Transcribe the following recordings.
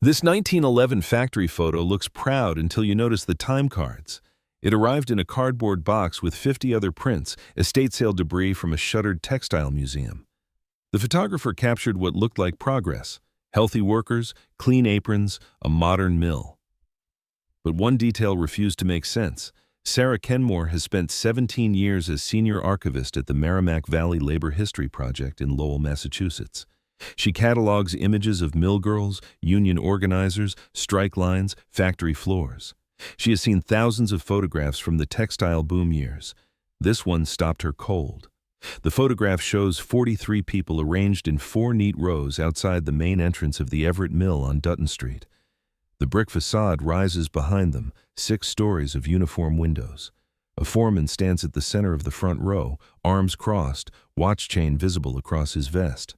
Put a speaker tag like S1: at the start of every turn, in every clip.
S1: This 1911 factory photo looks proud until you notice the time cards. It arrived in a cardboard box with 50 other prints, estate sale debris from a shuttered textile museum. The photographer captured what looked like progress: healthy workers, clean aprons, a modern mill. But one detail refused to make sense. Sarah Kenmore has spent 17 years as senior archivist at the Merrimack Valley Labor History Project in Lowell, Massachusetts. She catalogs images of mill girls, union organizers, strike lines, factory floors. She has seen thousands of photographs from the textile boom years. This one stopped her cold. The photograph shows 43 people arranged in 4 neat rows outside the main entrance of the Everett Mill on Dutton Street. The brick facade rises behind them, 6 stories of uniform windows. A foreman stands at the center of the front row, arms crossed, watch chain visible across his vest.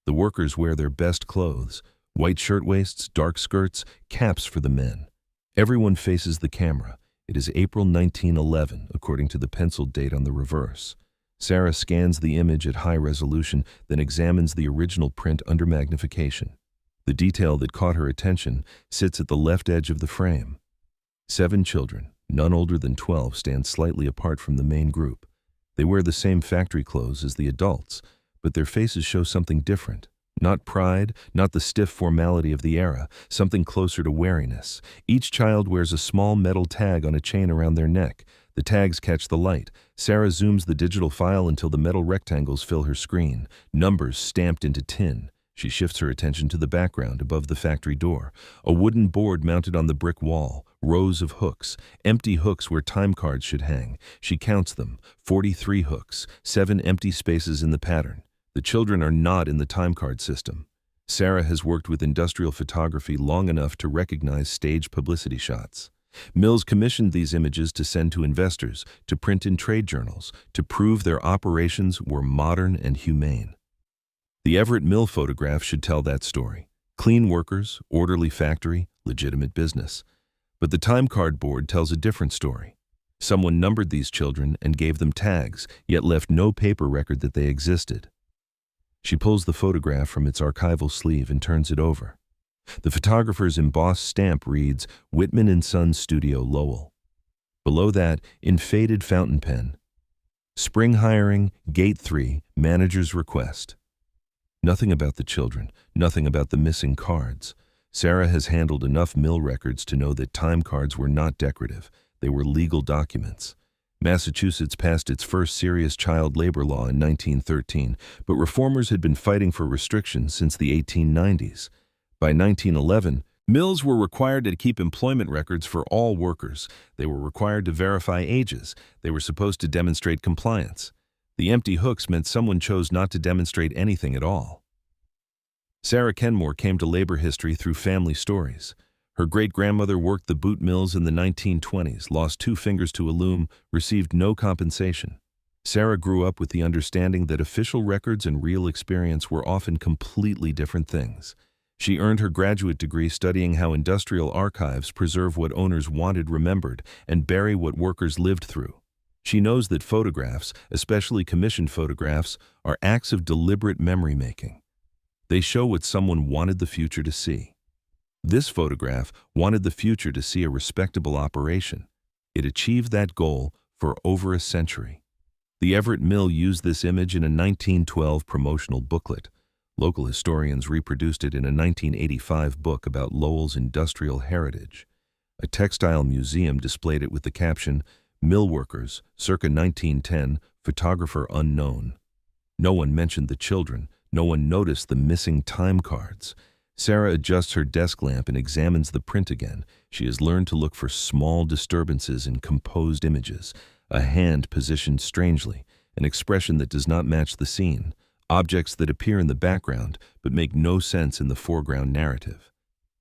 S1: The workers wear their best clothes: white shirtwaists, dark skirts, caps for the men. Everyone faces the camera. It is April 1911, according to the penciled date on the reverse. Sarah scans the image at high resolution, then examines the original print under magnification. The detail that caught her attention sits at the left edge of the frame. 7 children, none older than 12, stand slightly apart from the main group. They wear the same factory clothes as the adults, but their faces show something different. Not pride, not the stiff formality of the era, something closer to wariness. Each child wears a small metal tag on a chain around their neck. The tags catch the light. Sarah zooms the digital file until the metal rectangles fill her screen, numbers stamped into tin. She shifts her attention to the background above the factory door. A wooden board mounted on the brick wall, rows of hooks, empty hooks where time cards should hang. She counts them: 43 hooks, 7 empty spaces in the pattern. The children are not in the time card system. Sarah has worked with industrial photography long enough to recognize stage publicity shots. Mills commissioned these images to send to investors, to print in trade journals, to prove their operations were modern and humane. The Everett Mill photograph should tell that story. Clean workers, orderly factory, legitimate business. But the time card board tells a different story. Someone numbered these children and gave them tags, yet left no paper record that they existed. She pulls the photograph from its archival sleeve and turns it over. The photographer's embossed stamp reads, "Whitman & Sons Studio, Lowell." Below that, in faded fountain pen, "Spring hiring, Gate 3, manager's request." Nothing about the children, nothing about the missing cards. Sarah has handled enough mill records to know that time cards were not decorative. They were legal documents. Massachusetts passed its first serious child labor law in 1913, but reformers had been fighting for restrictions since the 1890s. By 1911, mills were required to keep employment records for all workers. They were required to verify ages. They were supposed to demonstrate compliance. The empty hooks meant someone chose not to demonstrate anything at all. Sarah Kenmore came to labor history through family stories. Her great-grandmother worked the boot mills in the 1920s, lost 2 fingers to a loom, received no compensation. Sarah grew up with the understanding that official records and real experience were often completely different things. She earned her graduate degree studying how industrial archives preserve what owners wanted remembered and bury what workers lived through. She knows that photographs, especially commissioned photographs, are acts of deliberate memory-making. They show what someone wanted the future to see. This photograph wanted the future to see a respectable operation. It achieved that goal for over a century. The Everett Mill used this image in a 1912 promotional booklet. Local historians reproduced it in a 1985 book about Lowell's industrial heritage. A textile museum displayed it with the caption, "Mill Workers, circa 1910, photographer unknown." No one mentioned the children. No one noticed the missing time cards. Sarah adjusts her desk lamp and examines the print again. She has learned to look for small disturbances in composed images, a hand positioned strangely, an expression that does not match the scene, objects that appear in the background but make no sense in the foreground narrative.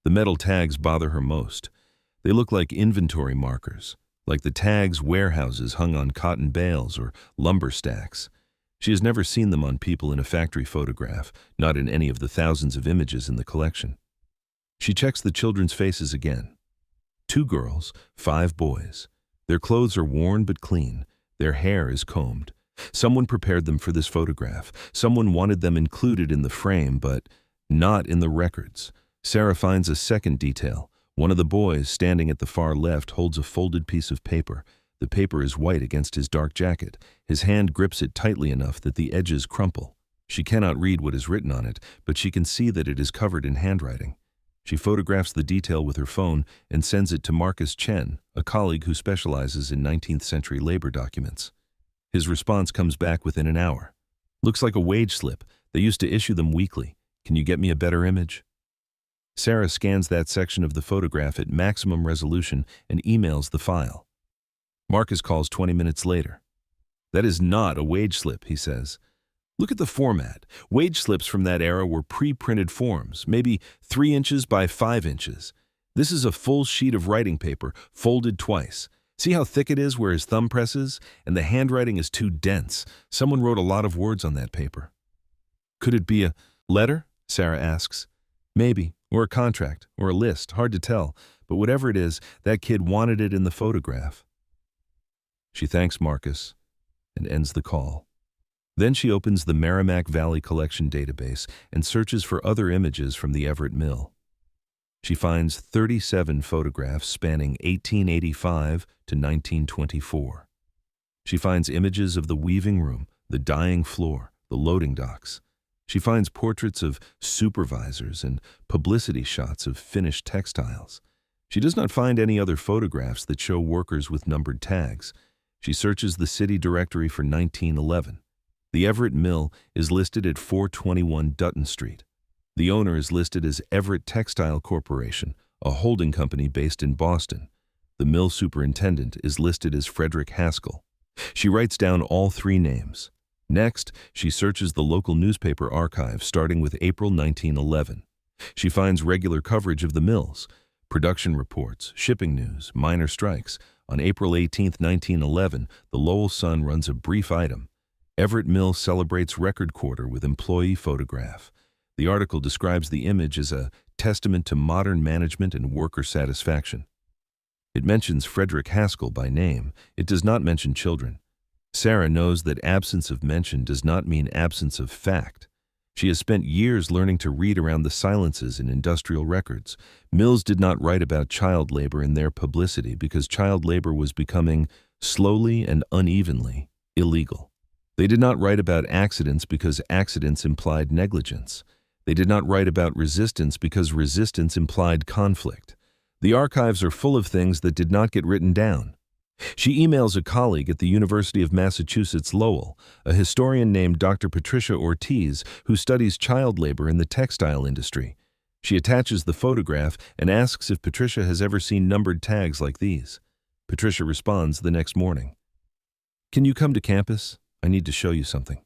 S1: The metal tags bother her most. They look like inventory markers, like the tags warehouses hung on cotton bales or lumber stacks. She has never seen them on people in a factory photograph, not in any of the thousands of images in the collection. She checks the children's faces again. 2 girls, 5 boys. Their clothes are worn but clean. Their hair is combed. Someone prepared them for this photograph. Someone wanted them included in the frame, but not in the records. Sarah finds a second detail. One of the boys, standing at the far left, holds a folded piece of paper. The paper is white against his dark jacket. His hand grips it tightly enough that the edges crumple. She cannot read what is written on it, but she can see that it is covered in handwriting. She photographs the detail with her phone and sends it to Marcus Chen, a colleague who specializes in 19th century labor documents. His response comes back within an hour. Looks like a wage slip. They used to issue them weekly. Can you get me a better image? Sarah scans that section of the photograph at maximum resolution and emails the file. Marcus calls 20 minutes later. That is not a wage slip, he says. Look at the format. Wage slips from that era were pre-printed forms, maybe 3 inches by 5 inches. This is a full sheet of writing paper, folded twice. See how thick it is where his thumb presses? And the handwriting is too dense. Someone wrote a lot of words on that paper. Could it be a letter? Sarah asks. Maybe, or a contract, or a list, hard to tell. But whatever it is, that kid wanted it in the photograph. She thanks Marcus and ends the call. Then she opens the Merrimack Valley Collection database and searches for other images from the Everett Mill. She finds 37 photographs spanning 1885 to 1924. She finds images of the weaving room, the dyeing floor, the loading docks. She finds portraits of supervisors and publicity shots of finished textiles. She does not find any other photographs that show workers with numbered tags. She searches the city directory for 1911. The Everett Mill is listed at 421 Dutton Street. The owner is listed as Everett Textile Corporation, a holding company based in Boston. The mill superintendent is listed as Frederick Haskell. She writes down all 3 names. Next, she searches the local newspaper archive starting with April 1911. She finds regular coverage of the mills, production reports, shipping news, minor strikes. On April 18, 1911, the Lowell Sun runs a brief item. Everett Mill celebrates record quarter with employee photograph. The article describes the image as a testament to modern management and worker satisfaction. It mentions Frederick Haskell by name. It does not mention children. Sarah knows that absence of mention does not mean absence of fact. She has spent years learning to read around the silences in industrial records. Mills did not write about child labor in their publicity because child labor was becoming, slowly and unevenly, illegal. They did not write about accidents because accidents implied negligence. They did not write about resistance because resistance implied conflict. The archives are full of things that did not get written down. She emails a colleague at the University of Massachusetts Lowell, a historian named Dr. Patricia Ortiz, who studies child labor in the textile industry. She attaches the photograph and asks if Patricia has ever seen numbered tags like these. Patricia responds the next morning. Can you come to campus? I need to show you something.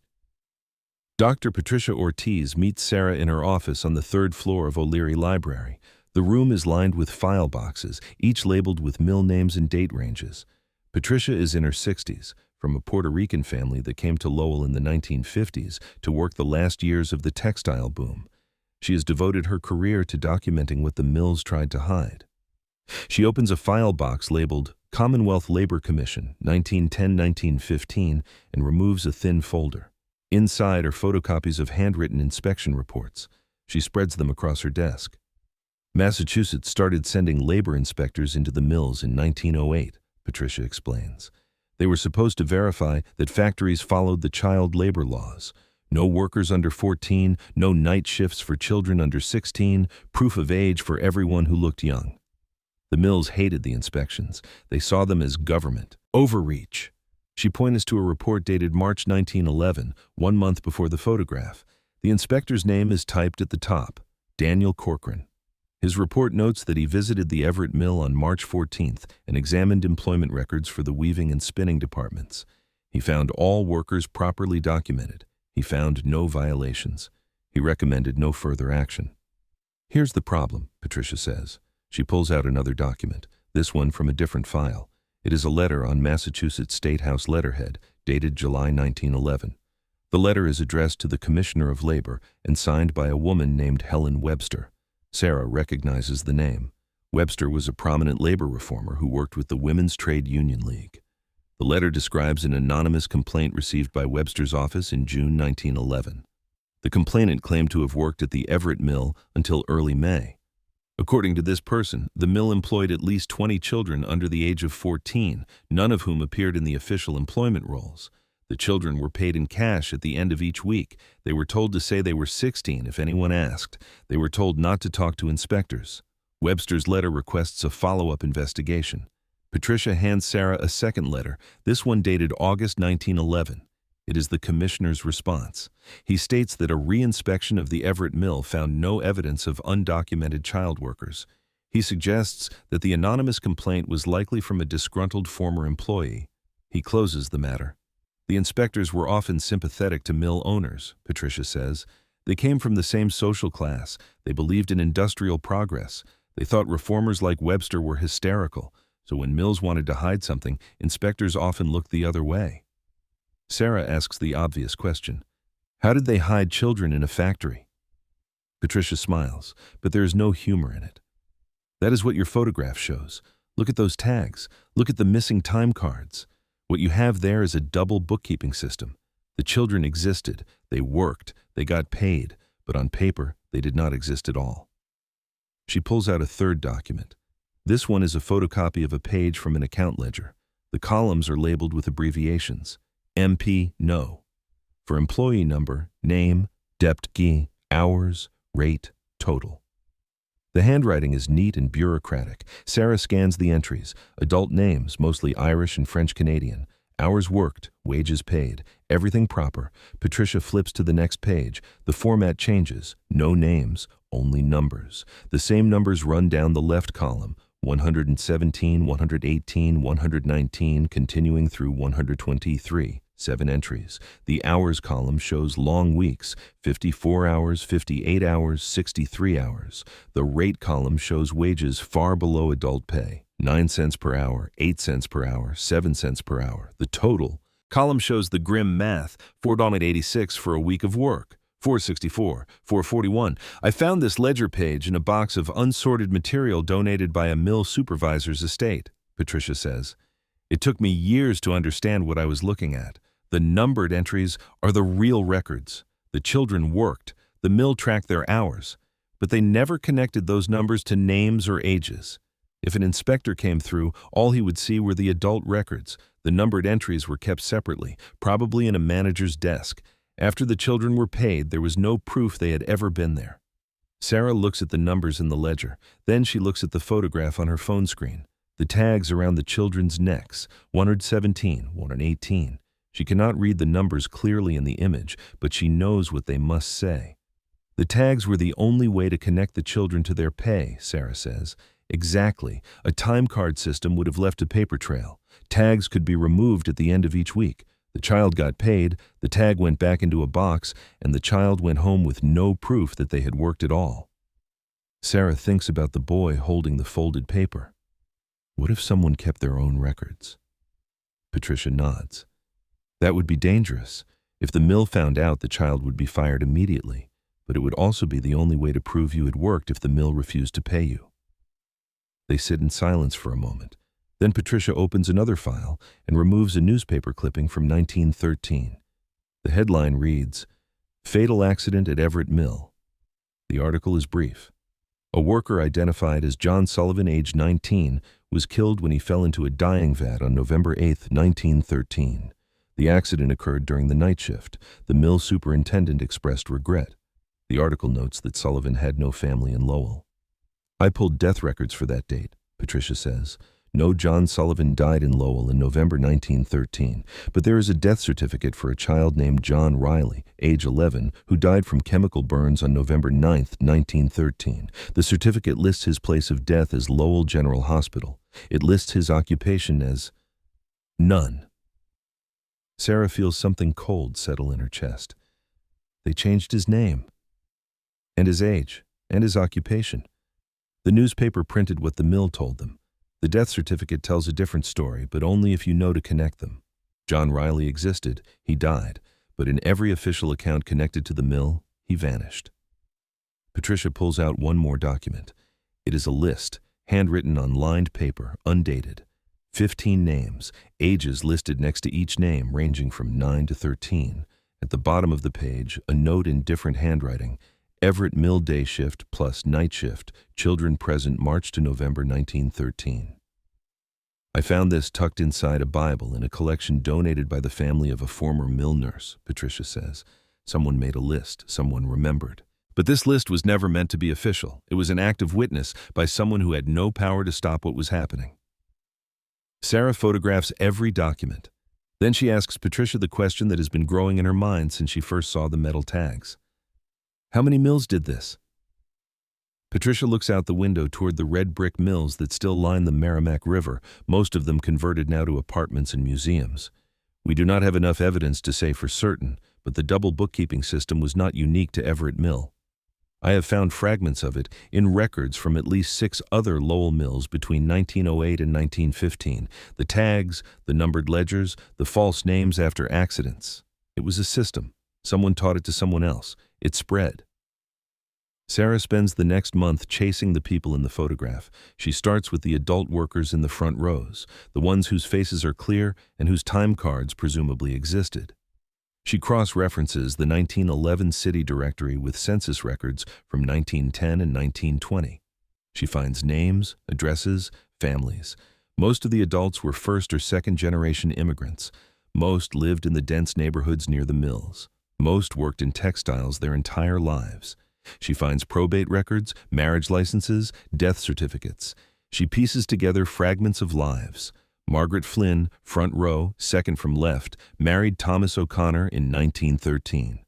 S1: Dr. Patricia Ortiz meets Sarah in her office on the 3rd floor of O'Leary Library. The room is lined with file boxes, each labeled with mill names and date ranges. Patricia is in her 60s, from a Puerto Rican family that came to Lowell in the 1950s to work the last years of the textile boom. She has devoted her career to documenting what the mills tried to hide. She opens a file box labeled Commonwealth Labor Commission, 1910-1915, and removes a thin folder. Inside are photocopies of handwritten inspection reports. She spreads them across her desk. Massachusetts started sending labor inspectors into the mills in 1908, Patricia explains. They were supposed to verify that factories followed the child labor laws. No workers under 14, no night shifts for children under 16, proof of age for everyone who looked young. The mills hated the inspections. They saw them as government overreach. She points to a report dated March 1911, 1 month before the photograph. The inspector's name is typed at the top, Daniel Corcoran. His report notes that he visited the Everett Mill on March 14th and examined employment records for the weaving and spinning departments. He found all workers properly documented. He found no violations. He recommended no further action. Here's the problem, Patricia says. She pulls out another document, this one from a different file. It is a letter on Massachusetts State House letterhead, dated July 1911. The letter is addressed to the Commissioner of Labor and signed by a woman named Helen Webster. Sarah recognizes the name. Webster was a prominent labor reformer who worked with the Women's Trade Union League. The letter describes an anonymous complaint received by Webster's office in June 1911. The complainant claimed to have worked at the Everett Mill until early May. According to this person, the mill employed at least 20 children under the age of 14, none of whom appeared in the official employment rolls. The children were paid in cash at the end of each week. They were told to say they were 16 if anyone asked. They were told not to talk to inspectors. Webster's letter requests a follow-up investigation. Patricia hands Sarah a second letter, this one dated August 1911. It is the commissioner's response. He states that a reinspection of the Everett Mill found no evidence of undocumented child workers. He suggests that the anonymous complaint was likely from a disgruntled former employee. He closes the matter. The inspectors were often sympathetic to mill owners, Patricia says. They came from the same social class. They believed in industrial progress. They thought reformers like Webster were hysterical. So when mills wanted to hide something, inspectors often looked the other way. Sarah asks the obvious question. How did they hide children in a factory? Patricia smiles, but there is no humor in it. That is what your photograph shows. Look at those tags. Look at the missing time cards. What you have there is a double bookkeeping system. The children existed, they worked, they got paid, but on paper, they did not exist at all. She pulls out a third document. This one is a photocopy of a page from an account ledger. The columns are labeled with abbreviations. MP, no. For employee number, name, depth, hours, rate, total. The handwriting is neat and bureaucratic. Sarah scans the entries. Adult names, mostly Irish and French-Canadian. Hours worked, wages paid, everything proper. Patricia flips to the next page. The format changes. No names, only numbers. The same numbers run down the left column. 117, 118, 119, continuing through 123. 7 entries. The hours column shows long weeks, 54 hours, 58 hours, 63 hours. The rate column shows wages far below adult pay, 9 cents per hour, 8 cents per hour, 7 cents per hour. The total column shows the grim math, $4.86 for a week of work, $4.64, $4.41. I found this ledger page in a box of unsorted material donated by a mill supervisor's estate, Patricia says. It took me years to understand what I was looking at. The numbered entries are the real records. The children worked. The mill tracked their hours. But they never connected those numbers to names or ages. If an inspector came through, all he would see were the adult records. The numbered entries were kept separately, probably in a manager's desk. After the children were paid, there was no proof they had ever been there. Sarah looks at the numbers in the ledger. Then she looks at the photograph on her phone screen. The tags around the children's necks, 117, 118. She cannot read the numbers clearly in the image, but she knows what they must say. The tags were the only way to connect the children to their pay, Sarah says. Exactly. A time card system would have left a paper trail. Tags could be removed at the end of each week. The child got paid, the tag went back into a box, and the child went home with no proof that they had worked at all. Sarah thinks about the boy holding the folded paper. What if someone kept their own records? Patricia nods. That would be dangerous. If the mill found out, the child would be fired immediately, but it would also be the only way to prove you had worked if the mill refused to pay you. They sit in silence for a moment. Then Patricia opens another file and removes a newspaper clipping from 1913. The headline reads, "Fatal Accident at Everett Mill." The article is brief. A worker identified as John Sullivan, age 19, was killed when he fell into a dyeing vat on November 8, 1913. The accident occurred during the night shift. The mill superintendent expressed regret. The article notes that Sullivan had no family in Lowell. I pulled death records for that date, Patricia says. No John Sullivan died in Lowell in November 1913, but there is a death certificate for a child named John Riley, age 11, who died from chemical burns on November 9, 1913. The certificate lists his place of death as Lowell General Hospital. It lists his occupation as none. Sarah feels something cold settle in her chest. They changed his name, and his age, and his occupation. The newspaper printed what the mill told them. The death certificate tells a different story, but only if you know to connect them. John Riley existed, he died, but in every official account connected to the mill, he vanished. Patricia pulls out one more document. It is a list, handwritten on lined paper, undated. 15 names, ages listed next to each name ranging from 9 to 13. At the bottom of the page, a note in different handwriting. Everett Mill day shift plus night shift, children present March to November 1913. I found this tucked inside a Bible in a collection donated by the family of a former mill nurse, Patricia says. Someone made a list, someone remembered. But this list was never meant to be official. It was an act of witness by someone who had no power to stop what was happening. Sarah photographs every document. Then she asks Patricia the question that has been growing in her mind since she first saw the metal tags. How many mills did this? Patricia looks out the window toward the red brick mills that still line the Merrimack River, most of them converted now to apartments and museums. We do not have enough evidence to say for certain, but the double bookkeeping system was not unique to Everett Mill. I have found fragments of it in records from at least 6 other Lowell mills between 1908 and 1915, the tags, the numbered ledgers, the false names after accidents. It was a system. Someone taught it to someone else. It spread. Sarah spends the next month chasing the people in the photograph. She starts with the adult workers in the front rows, the ones whose faces are clear and whose time cards presumably existed. She cross-references the 1911 city directory with census records from 1910 and 1920. She finds names, addresses, families. Most of the adults were first- or second-generation immigrants. Most lived in the dense neighborhoods near the mills. Most worked in textiles their entire lives. She finds probate records, marriage licenses, death certificates. She pieces together fragments of lives. Margaret Flynn, front row, second from left, married Thomas O'Connor in 1913.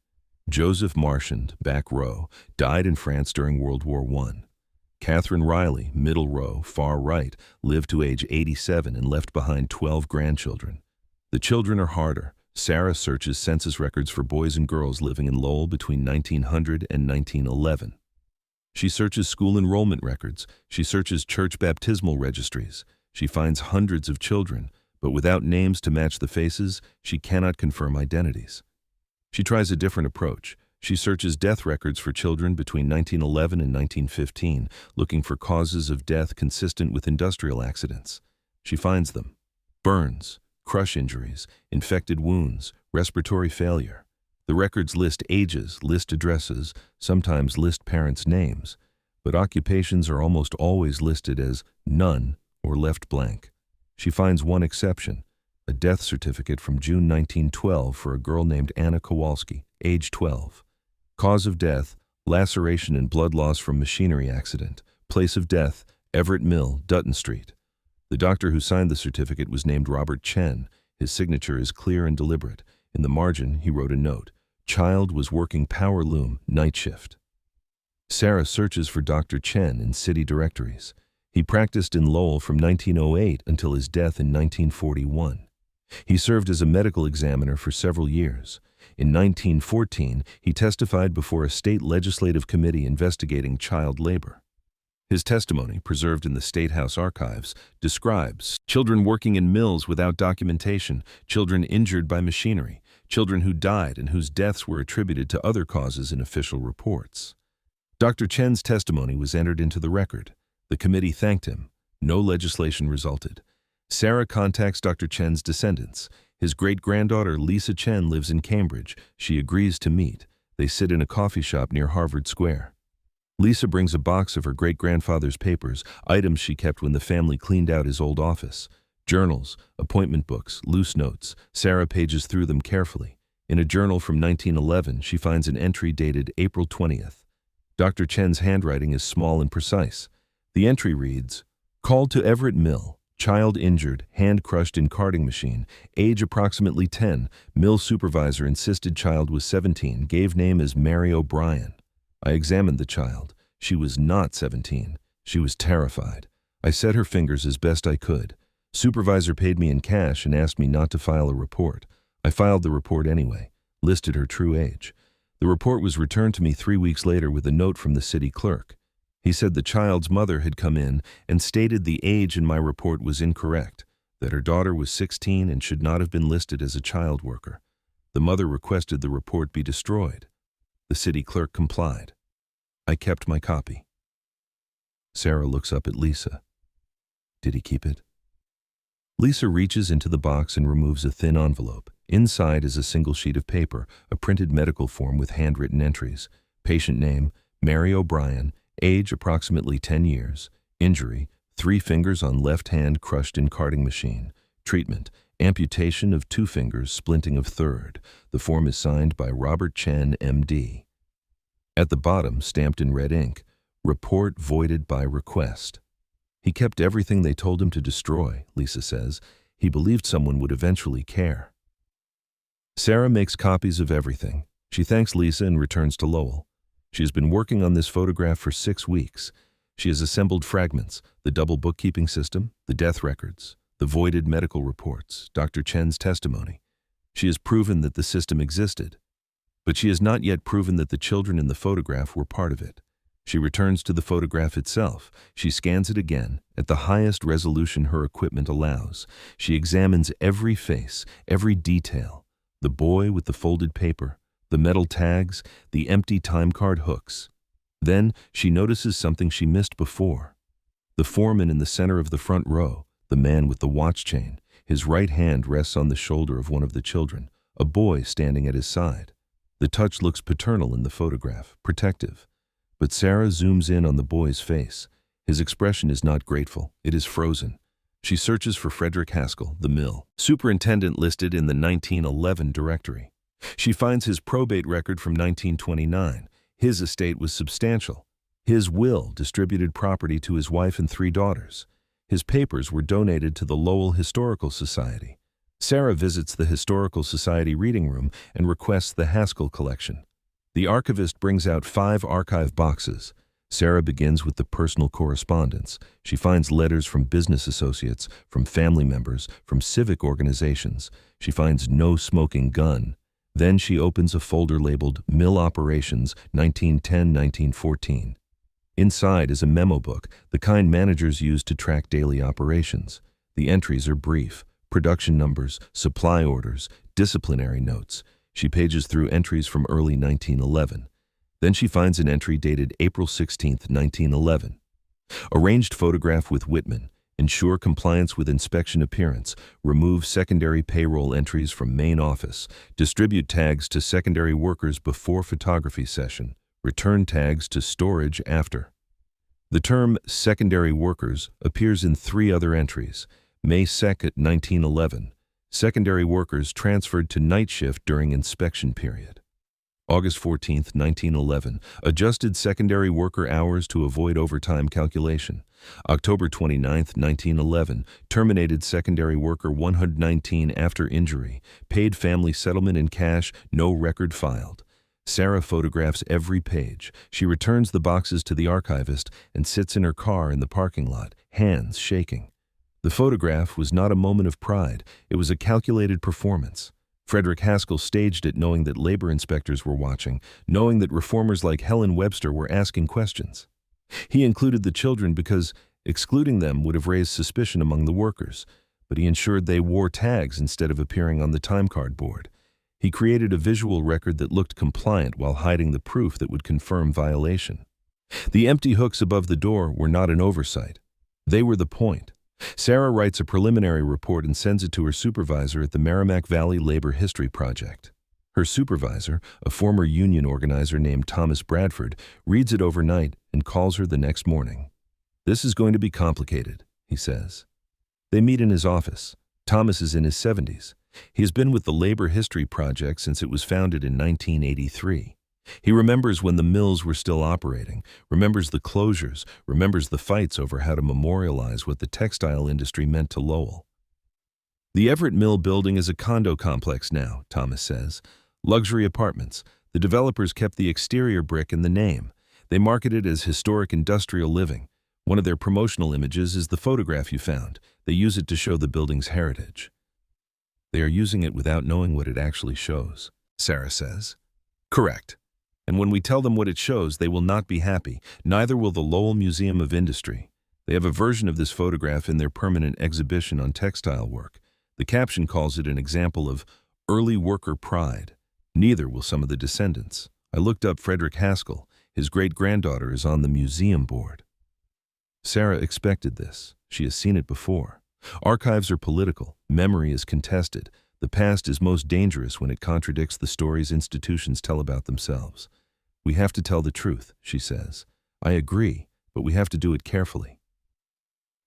S1: Joseph Marchand, back row, died in France during World War I. Catherine Riley, middle row, far right, lived to age 87 and left behind 12 grandchildren. The children are harder. Sarah searches census records for boys and girls living in Lowell between 1900 and 1911. She searches school enrollment records. She searches church baptismal registries. She finds hundreds of children, but without names to match the faces, she cannot confirm identities. She tries a different approach. She searches death records for children between 1911 and 1915, looking for causes of death consistent with industrial accidents. She finds them: burns, crush injuries, infected wounds, respiratory failure. The records list ages, list addresses, sometimes list parents' names, but occupations are almost always listed as none or left blank. She finds one exception, a death certificate from June 1912 for a girl named Anna Kowalski, age 12. Cause of death, laceration and blood loss from machinery accident. Place of death, Everett Mill, Dutton Street. The doctor who signed the certificate was named Robert Chen. His signature is clear and deliberate. In the margin, he wrote a note: child was working power loom, night shift. Sarah searches for Dr. Chen in city directories. He practiced in Lowell from 1908 until his death in 1941. He served as a medical examiner for several years. In 1914, he testified before a state legislative committee investigating child labor. His testimony, preserved in the State House archives, describes children working in mills without documentation, children injured by machinery, children who died and whose deaths were attributed to other causes in official reports. Dr. Chen's testimony was entered into the record. The committee thanked him. No legislation resulted. Sarah contacts Dr. Chen's descendants. His great-granddaughter Lisa Chen lives in Cambridge. She agrees to meet. They sit in a coffee shop near Harvard Square. Lisa brings a box of her great-grandfather's papers, items she kept when the family cleaned out his old office. Journals, appointment books, loose notes. Sarah pages through them carefully. In a journal from 1911, she finds an entry dated April 20th. Dr. Chen's handwriting is small and precise. The entry reads, "Called to Everett Mill. Child injured, hand crushed in carding machine. Age approximately 10. Mill supervisor insisted child was 17. Gave name as Mary O'Brien. I examined the child. She was not 17. She was terrified. I set her fingers as best I could. Supervisor paid me in cash and asked me not to file a report. I filed the report anyway, listed her true age. The report was returned to me 3 weeks later with a note from the city clerk. He said the child's mother had come in and stated the age in my report was incorrect, that her daughter was 16 and should not have been listed as a child worker. The mother requested the report be destroyed. The city clerk complied. I kept my copy." Sarah looks up at Lisa. "Did he keep it?" Lisa reaches into the box and removes a thin envelope. Inside is a single sheet of paper, a printed medical form with handwritten entries. Patient name, Mary O'Brien, age approximately 10 years. Injury, 3 fingers on left hand crushed in carding machine. Treatment, amputation of 2 fingers, splinting of third. The form is signed by Robert Chen, M.D. At the bottom, stamped in red ink, report voided by request. He kept everything they told him to destroy, Lisa says. He believed someone would eventually care. Sarah makes copies of everything. She thanks Lisa and returns to Lowell. She has been working on this photograph for 6 weeks. She has assembled fragments, the double bookkeeping system, the death records, the voided medical reports, Dr. Chen's testimony. She has proven that the system existed, but she has not yet proven that the children in the photograph were part of it. She returns to the photograph itself. She scans it again, at the highest resolution her equipment allows. She examines every face, every detail, the boy with the folded paper, the metal tags, the empty time card hooks. Then she notices something she missed before. The foreman in the center of the front row, the man with the watch chain, his right hand rests on the shoulder of one of the children, a boy standing at his side. The touch looks paternal in the photograph, protective. But Sarah zooms in on the boy's face. His expression is not grateful, it is frozen. She searches for Frederick Haskell, the mill superintendent listed in the 1911 directory. She finds his probate record from 1929. His estate was substantial. His will distributed property to his wife and 3 daughters. His papers were donated to the Lowell Historical Society. Sarah visits the Historical Society reading room and requests the Haskell collection. The archivist brings out 5 archive boxes. Sarah begins with the personal correspondence. She finds letters from business associates, from family members, from civic organizations. She finds no smoking gun. Then she opens a folder labeled Mill Operations 1910-1914. Inside is a memo book, the kind managers use to track daily operations. The entries are brief: production numbers, supply orders, disciplinary notes. She pages through entries from early 1911. Then she finds an entry dated April 16, 1911. Arranged photograph with Whitman. Ensure compliance with inspection appearance. Remove secondary payroll entries from main office. Distribute tags to secondary workers before photography session. Return tags to storage after. The term secondary workers appears in 3 other entries. May 2, 1911. Secondary workers transferred to night shift during inspection period. August 14, 1911. Adjusted secondary worker hours to avoid overtime calculation. October 29, 1911. Terminated secondary worker 119 after injury. Paid family settlement in cash, no record filed. Sarah photographs every page. She returns the boxes to the archivist and sits in her car in the parking lot, hands shaking. The photograph was not a moment of pride. It was a calculated performance. Frederick Haskell staged it knowing that labor inspectors were watching, knowing that reformers like Helen Webster were asking questions. He included the children because excluding them would have raised suspicion among the workers, but he ensured they wore tags instead of appearing on the timecard board. He created a visual record that looked compliant while hiding the proof that would confirm violation. The empty hooks above the door were not an oversight. They were the point. Sarah writes a preliminary report and sends it to her supervisor at the Merrimack Valley Labor History Project. Her supervisor, a former union organizer named Thomas Bradford, reads it overnight and calls her the next morning. "This is going to be complicated," he says. They meet in his office. Thomas is in his 70s. He has been with the Labor History Project since it was founded in 1983. He remembers when the mills were still operating, remembers the closures, remembers the fights over how to memorialize what the textile industry meant to Lowell. "The Everett Mill building is a condo complex now," Thomas says. "Luxury apartments. The developers kept the exterior brick in the name. They market it as historic industrial living. One of their promotional images is the photograph you found. They use it to show the building's heritage." "They are using it without knowing what it actually shows," Sarah says. "Correct. And when we tell them what it shows, they will not be happy. Neither will the Lowell Museum of Industry. They have a version of this photograph in their permanent exhibition on textile work. The caption calls it an example of early worker pride. Neither will some of the descendants. I looked up Frederick Haskell. His great-granddaughter is on the museum board." Sarah expected this. She has seen it before. Archives are political. Memory is contested. The past is most dangerous when it contradicts the stories institutions tell about themselves. We have to tell the truth, she says. I agree, but we have to do it carefully.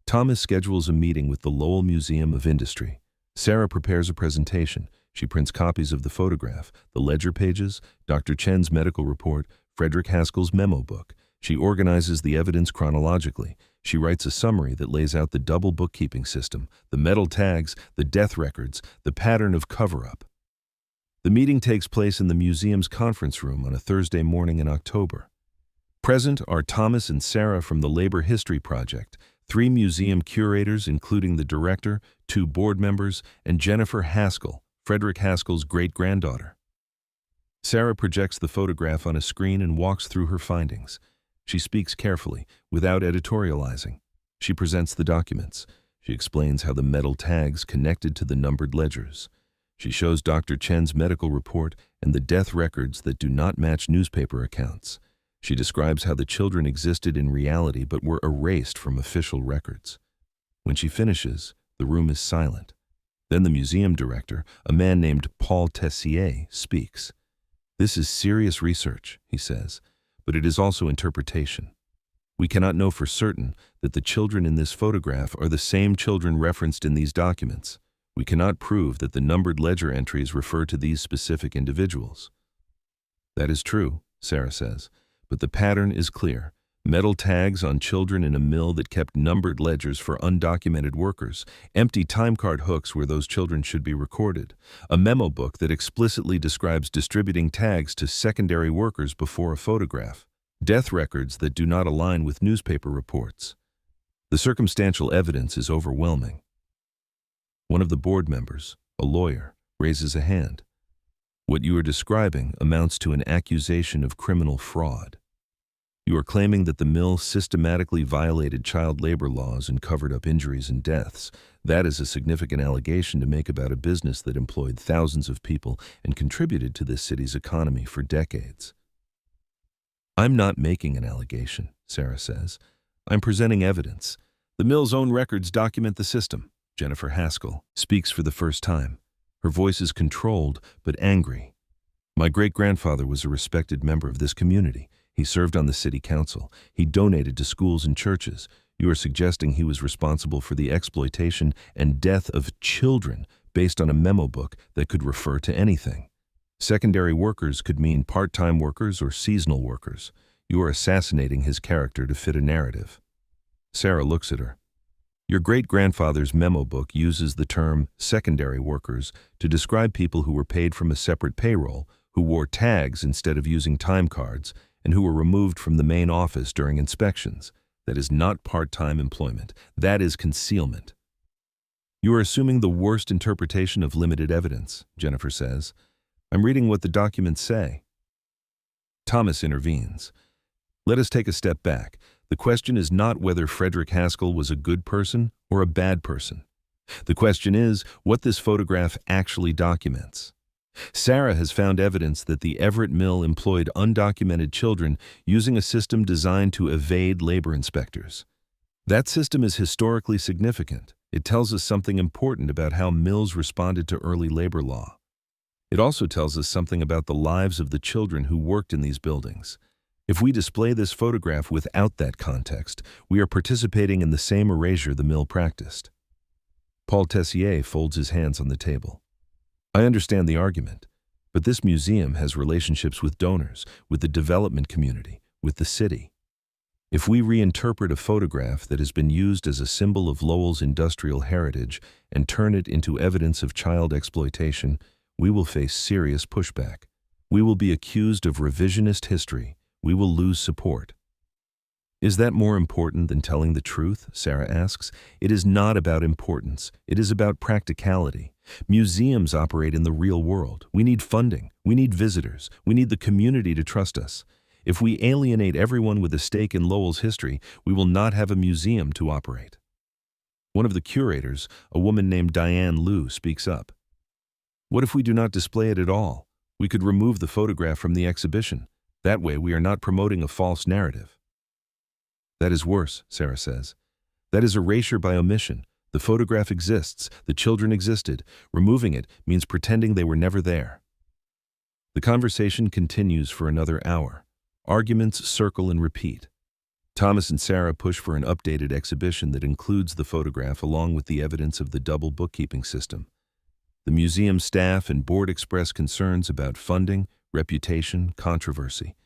S1: Thomas schedules a meeting with the Lowell Museum of Industry. Sarah prepares a presentation. She prints copies of the photograph, the ledger pages, Dr. Chen's medical report, Frederick Haskell's memo book. She organizes the evidence chronologically. She writes a summary that lays out the double bookkeeping system, the metal tags, the death records, the pattern of cover-up. The meeting takes place in the museum's conference room on a Thursday morning in October. Present are Thomas and Sarah from the Labor History Project, 3 museum curators including the director, 2 board members, and Jennifer Haskell, Frederick Haskell's great-granddaughter. Sarah projects the photograph on a screen and walks through her findings. She speaks carefully, without editorializing. She presents the documents. She explains how the metal tags connected to the numbered ledgers. She shows Dr. Chen's medical report and the death records that do not match newspaper accounts. She describes how the children existed in reality but were erased from official records. When she finishes, the room is silent. Then the museum director, a man named Paul Tessier, speaks. This is serious research, he says, but it is also interpretation. We cannot know for certain that the children in this photograph are the same children referenced in these documents. We cannot prove that the numbered ledger entries refer to these specific individuals. That is true, Sarah says, but the pattern is clear. Metal tags on children in a mill that kept numbered ledgers for undocumented workers, empty timecard hooks where those children should be recorded, a memo book that explicitly describes distributing tags to secondary workers before a photograph, death records that do not align with newspaper reports. The circumstantial evidence is overwhelming. One of the board members, a lawyer, raises a hand. What you are describing amounts to an accusation of criminal fraud. You are claiming that the mill systematically violated child labor laws and covered up injuries and deaths. That is a significant allegation to make about a business that employed thousands of people and contributed to this city's economy for decades. I'm not making an allegation, Sarah says. I'm presenting evidence. The mill's own records document the system. Jennifer Haskell speaks for the first time. Her voice is controlled but angry. My great-grandfather was a respected member of this community. He served on the city council. He donated to schools and churches. You are suggesting he was responsible for the exploitation and death of children based on a memo book that could refer to anything. Secondary workers could mean part-time workers or seasonal workers. You are assassinating his character to fit a narrative. Sarah looks at her. Your great-grandfather's memo book uses the term secondary workers to describe people who were paid from a separate payroll, who wore tags instead of using time cards, and who were removed from the main office during inspections. That is not part-time employment. That is concealment. You are assuming the worst interpretation of limited evidence, Jennifer says. I'm reading what the documents say. Thomas intervenes. Let us take a step back. The question is not whether Frederick Haskell was a good person or a bad person. The question is what this photograph actually documents. Sarah has found evidence that the Everett Mill employed undocumented children using a system designed to evade labor inspectors. That system is historically significant. It tells us something important about how mills responded to early labor law. It also tells us something about the lives of the children who worked in these buildings. If we display this photograph without that context, we are participating in the same erasure the mill practiced. Paul Tessier folds his hands on the table. I understand the argument, but this museum has relationships with donors, with the development community, with the city. If we reinterpret a photograph that has been used as a symbol of Lowell's industrial heritage and turn it into evidence of child exploitation, we will face serious pushback. We will be accused of revisionist history. We will lose support. Is that more important than telling the truth? Sarah asks. It is not about importance. It is about practicality. Museums operate in the real world. We need funding. We need visitors. We need the community to trust us. If we alienate everyone with a stake in Lowell's history, we will not have a museum to operate. One of the curators, a woman named Diane Liu, speaks up. What if we do not display it at all? We could remove the photograph from the exhibition. That way we are not promoting a false narrative. That is worse, Sarah says. That is erasure by omission. The photograph exists. The children existed. Removing it means pretending they were never there. The conversation continues for another hour. Arguments circle and repeat. Thomas and Sarah push for an updated exhibition that includes the photograph along with the evidence of the double bookkeeping system. The museum staff and board express concerns about funding, reputation, controversy.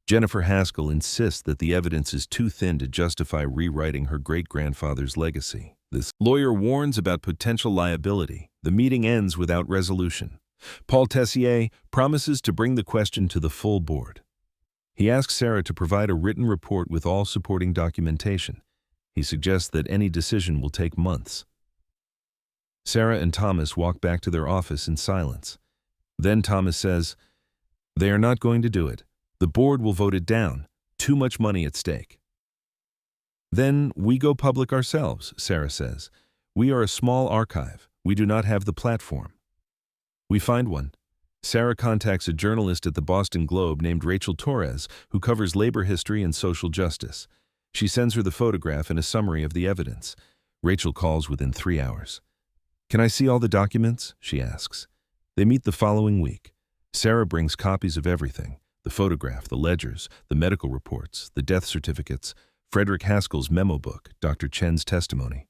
S1: Jennifer Haskell insists that the evidence is too thin to justify rewriting her great-grandfather's legacy. This lawyer warns about potential liability. The meeting ends without resolution. Paul Tessier promises to bring the question to the full board. He asks Sarah to provide a written report with all supporting documentation. He suggests that any decision will take months. Sarah and Thomas walk back to their office in silence. Then Thomas says, "They are not going to do it. The board will vote it down. Too much money at stake." "Then we go public ourselves," Sarah says. "We are a small archive. We do not have the platform." We find one. Sarah contacts a journalist at the Boston Globe named Rachel Torres, who covers labor history and social justice. She sends her the photograph and a summary of the evidence. Rachel calls within 3 hours. "Can I see all the documents?" she asks. They meet the following week. Sarah brings copies of everything: the photograph, the ledgers, the medical reports, the death certificates, Frederick Haskell's memo book, Dr. Chen's testimony.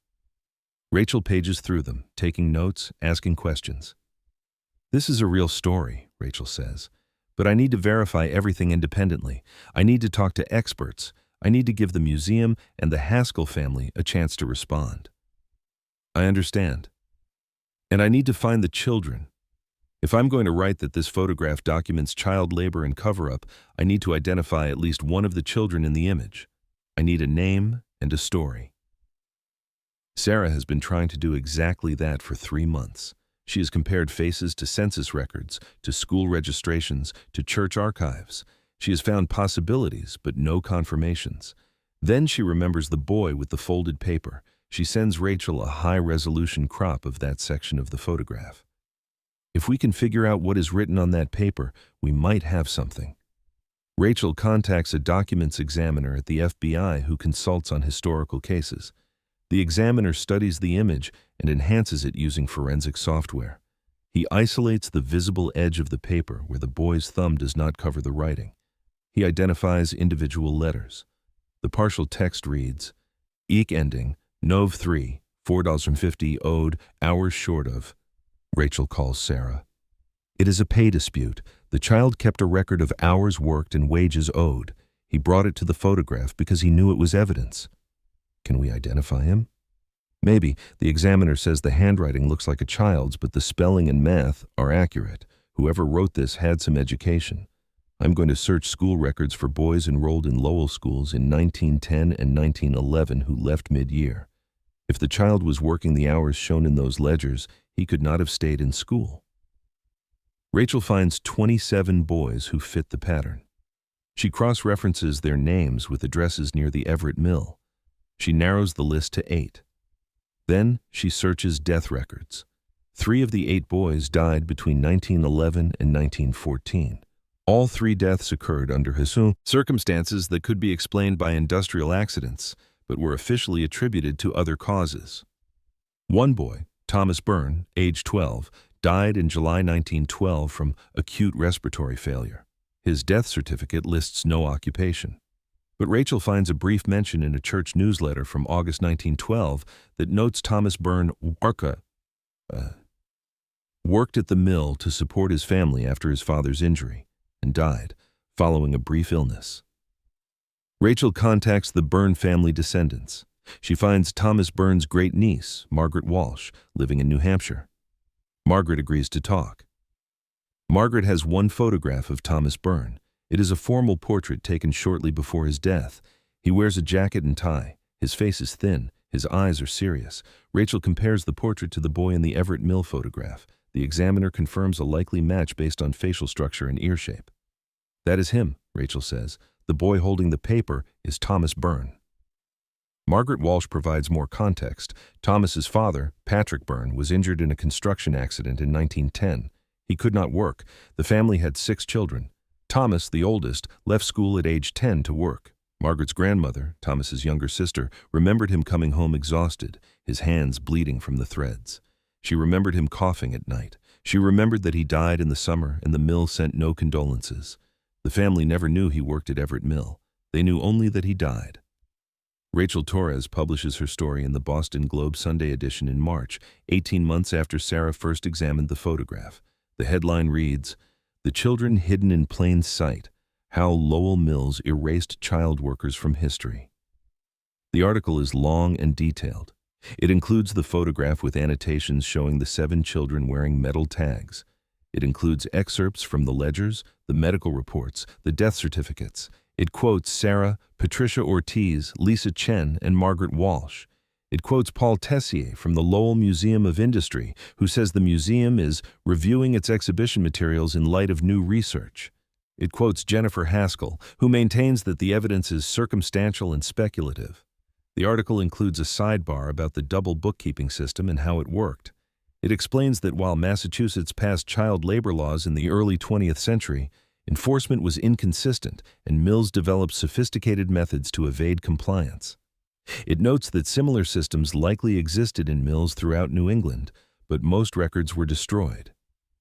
S1: Rachel pages through them, taking notes, asking questions. "This is a real story," Rachel says, "but I need to verify everything independently. I need to talk to experts. I need to give the museum and the Haskell family a chance to respond." "I understand. And I need to find the children. If I'm going to write that this photograph documents child labor and cover-up, I need to identify at least one of the children in the image. I need a name and a story." Sarah has been trying to do exactly that for 3 months. She has compared faces to census records, to school registrations, to church archives. She has found possibilities, but no confirmations. Then she remembers the boy with the folded paper. She sends Rachel a high-resolution crop of that section of the photograph. "If we can figure out what is written on that paper, we might have something." Rachel contacts a documents examiner at the FBI who consults on historical cases. The examiner studies the image and enhances it using forensic software. He isolates the visible edge of the paper where the boy's thumb does not cover the writing. He identifies individual letters. The partial text reads, "Eek ending, Nov 3, $4.50 owed, hours short of." Rachel calls Sarah. "It is a pay dispute. The child kept a record of hours worked and wages owed. He brought it to the photograph because he knew it was evidence. Can we identify him?" "Maybe. The examiner says the handwriting looks like a child's, but the spelling and math are accurate. Whoever wrote this had some education. I'm going to search school records for boys enrolled in Lowell schools in 1910 and 1911 who left mid-year. If the child was working the hours shown in those ledgers, he could not have stayed in school." Rachel finds 27 boys who fit the pattern. She cross-references their names with addresses near the Everett Mill. She narrows the list to 8. Then she searches death records. 3 of the 8 boys died between 1911 and 1914. All 3 deaths occurred under circumstances that could be explained by industrial accidents, but were officially attributed to other causes. One boy, Thomas Byrne, age 12, died in July 1912 from acute respiratory failure. His death certificate lists no occupation. But Rachel finds a brief mention in a church newsletter from August 1912 that notes Thomas Byrne worked at the mill to support his family after his father's injury and died following a brief illness. Rachel contacts the Byrne family descendants. She finds Thomas Byrne's great-niece, Margaret Walsh, living in New Hampshire. Margaret agrees to talk. Margaret has one photograph of Thomas Byrne. It is a formal portrait taken shortly before his death. He wears a jacket and tie. His face is thin. His eyes are serious. Rachel compares the portrait to the boy in the Everett Mill photograph. The examiner confirms a likely match based on facial structure and ear shape. "That is him," Rachel says. "The boy holding the paper is Thomas Byrne." Margaret Walsh provides more context. Thomas's father, Patrick Byrne, was injured in a construction accident in 1910. He could not work. The family had 6 children. Thomas, the oldest, left school at age 10 to work. Margaret's grandmother, Thomas's younger sister, remembered him coming home exhausted, his hands bleeding from the threads. She remembered him coughing at night. She remembered that he died in the summer and the mill sent no condolences. The family never knew he worked at Everett Mill. They knew only that he died. Rachel Torres publishes her story in the Boston Globe Sunday edition in March, 18 months after Sarah first examined the photograph. The headline reads, "The Children Hidden in Plain Sight: How Lowell Mills Erased Child Workers from History." The article is long and detailed. It includes the photograph with annotations showing the 7 children wearing metal tags. It includes excerpts from the ledgers, the medical reports, the death certificates. It quotes Sarah, Patricia Ortiz, Lisa Chen, and Margaret Walsh. It quotes Paul Tessier from the Lowell Museum of Industry, who says the museum is reviewing its exhibition materials in light of new research. It quotes Jennifer Haskell, who maintains that the evidence is circumstantial and speculative. The article includes a sidebar about the double bookkeeping system and how it worked. It explains that while Massachusetts passed child labor laws in the early 20th century, enforcement was inconsistent, and Mills developed sophisticated methods to evade compliance. It notes that similar systems likely existed in mills throughout New England, but most records were destroyed.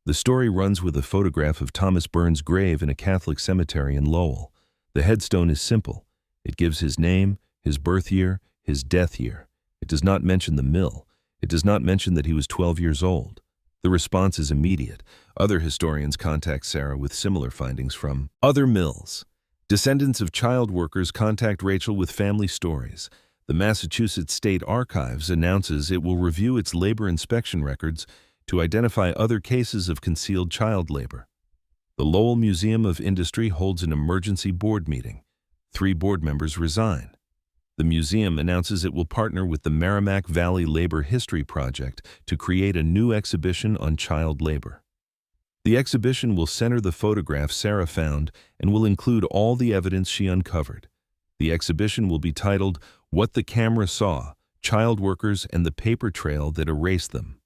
S1: The story runs with a photograph of Thomas Burns' grave in a Catholic cemetery in Lowell. The headstone is simple. It gives his name, his birth year, his death year. It does not mention the mill. It does not mention that he was 12 years old. The response is immediate. Other historians contact Sarah with similar findings from other mills. Descendants of child workers contact Rachel with family stories. The Massachusetts State Archives announces it will review its labor inspection records to identify other cases of concealed child labor. The Lowell Museum of Industry holds an emergency board meeting. 3 board members resign. The museum announces it will partner with the Merrimack Valley Labor History Project to create a new exhibition on child labor. The exhibition will center the photograph Sarah found and will include all the evidence she uncovered. The exhibition will be titled, "What the Camera Saw: Child Workers and the Paper Trail That Erased Them."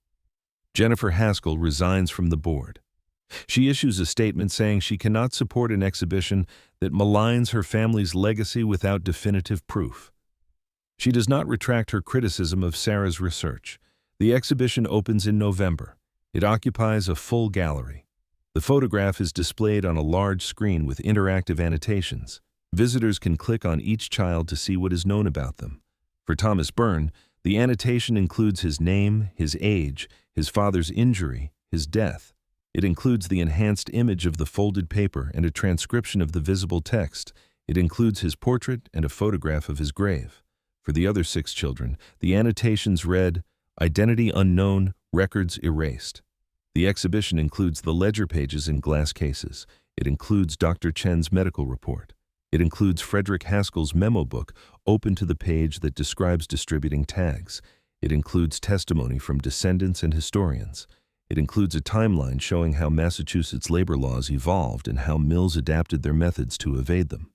S1: Jennifer Haskell resigns from the board. She issues a statement saying she cannot support an exhibition that maligns her family's legacy without definitive proof. She does not retract her criticism of Sarah's research. The exhibition opens in November. It occupies a full gallery. The photograph is displayed on a large screen with interactive annotations. Visitors can click on each child to see what is known about them. For Thomas Byrne, the annotation includes his name, his age, his father's injury, his death. It includes the enhanced image of the folded paper and a transcription of the visible text. It includes his portrait and a photograph of his grave. For the other 6 children, the annotations read, "Identity unknown, records erased." The exhibition includes the ledger pages in glass cases. It includes Dr. Chen's medical report. It includes Frederick Haskell's memo book, open to the page that describes distributing tags. It includes testimony from descendants and historians. It includes a timeline showing how Massachusetts labor laws evolved and how mills adapted their methods to evade them.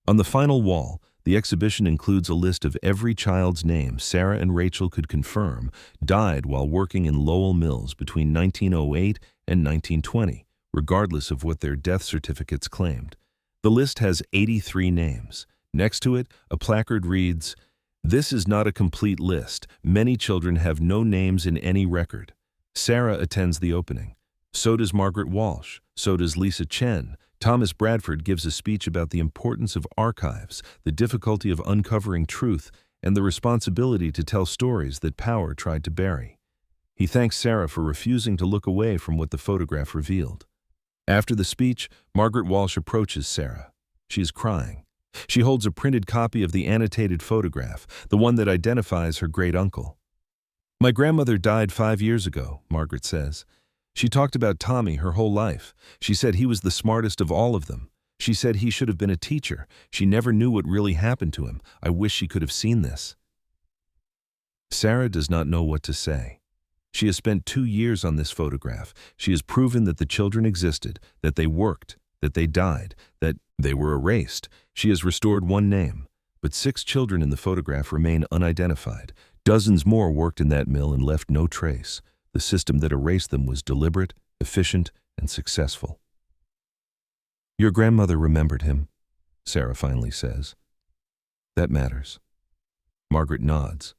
S1: On the final wall, the exhibition includes a list of every child's name Sarah and Rachel could confirm died while working in Lowell Mills between 1908 and 1920, regardless of what their death certificates claimed. The list has 83 names. Next to it, a placard reads, "This is not a complete list. Many children have no names in any record." Sarah attends the opening. So does Margaret Walsh. So does Lisa Chen. Thomas Bradford gives a speech about the importance of archives, the difficulty of uncovering truth, and the responsibility to tell stories that power tried to bury. He thanks Sarah for refusing to look away from what the photograph revealed. After the speech, Margaret Walsh approaches Sarah. She is crying. She holds a printed copy of the annotated photograph, the one that identifies her great-uncle. "My grandmother died 5 years ago," Margaret says. "She talked about Tommy her whole life. She said he was the smartest of all of them. She said he should have been a teacher. She never knew what really happened to him. I wish she could have seen this." Sarah does not know what to say. She has spent 2 years on this photograph. She has proven that the children existed, that they worked, that they died, that they were erased. She has restored 1 name, but 6 children in the photograph remain unidentified. Dozens more worked in that mill and left no trace. The system that erased them was deliberate, efficient, and successful. "Your grandmother remembered him," Sarah finally says. "That matters." Margaret nods.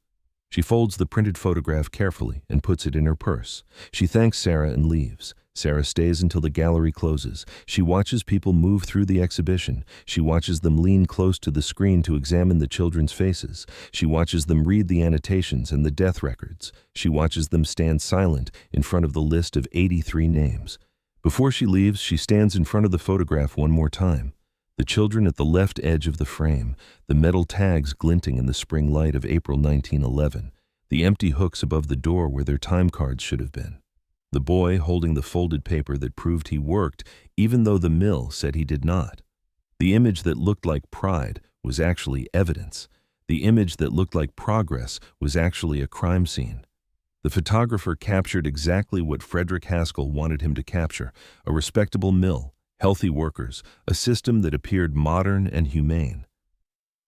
S1: She folds the printed photograph carefully and puts it in her purse. She thanks Sarah and leaves. Sarah stays until the gallery closes. She watches people move through the exhibition. She watches them lean close to the screen to examine the children's faces. She watches them read the annotations and the death records. She watches them stand silent in front of the list of 83 names. Before she leaves, she stands in front of the photograph one more time. The children at the left edge of the frame, the metal tags glinting in the spring light of April 1911, the empty hooks above the door where their time cards should have been. The boy holding the folded paper that proved he worked, even though the mill said he did not. The image that looked like pride was actually evidence. The image that looked like progress was actually a crime scene. The photographer captured exactly what Frederick Haskell wanted him to capture: a respectable mill, healthy workers, a system that appeared modern and humane.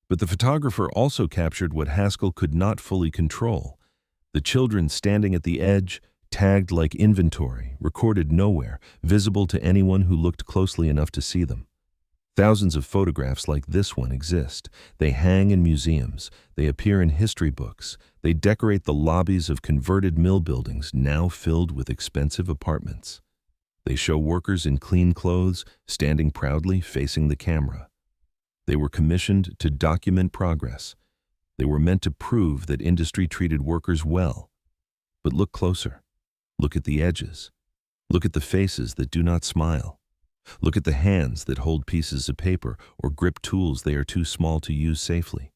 S1: But the photographer also captured what Haskell could not fully control: the children standing at the edge, tagged like inventory, recorded nowhere, visible to anyone who looked closely enough to see them. Thousands of photographs like this one exist. They hang in museums. They appear in history books. They decorate the lobbies of converted mill buildings now filled with expensive apartments. They show workers in clean clothes, standing proudly facing the camera. They were commissioned to document progress. They were meant to prove that industry treated workers well. But look closer. Look at the edges. Look at the faces that do not smile. Look at the hands that hold pieces of paper or grip tools they are too small to use safely.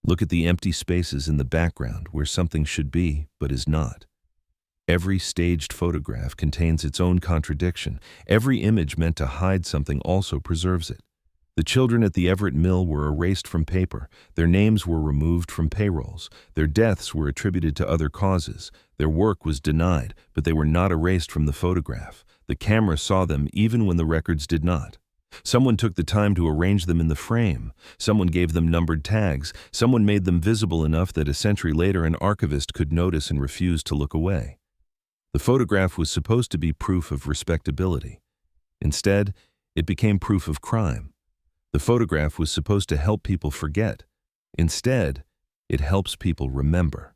S1: Look at the empty spaces in the background where something should be but is not. Every staged photograph contains its own contradiction. Every image meant to hide something also preserves it. The children at the Everett Mill were erased from paper. Their names were removed from payrolls. Their deaths were attributed to other causes. Their work was denied, but they were not erased from the photograph. The camera saw them even when the records did not. Someone took the time to arrange them in the frame. Someone gave them numbered tags. Someone made them visible enough that a century later an archivist could notice and refuse to look away. The photograph was supposed to be proof of respectability. Instead, it became proof of crime. The photograph was supposed to help people forget. Instead, it helps people remember.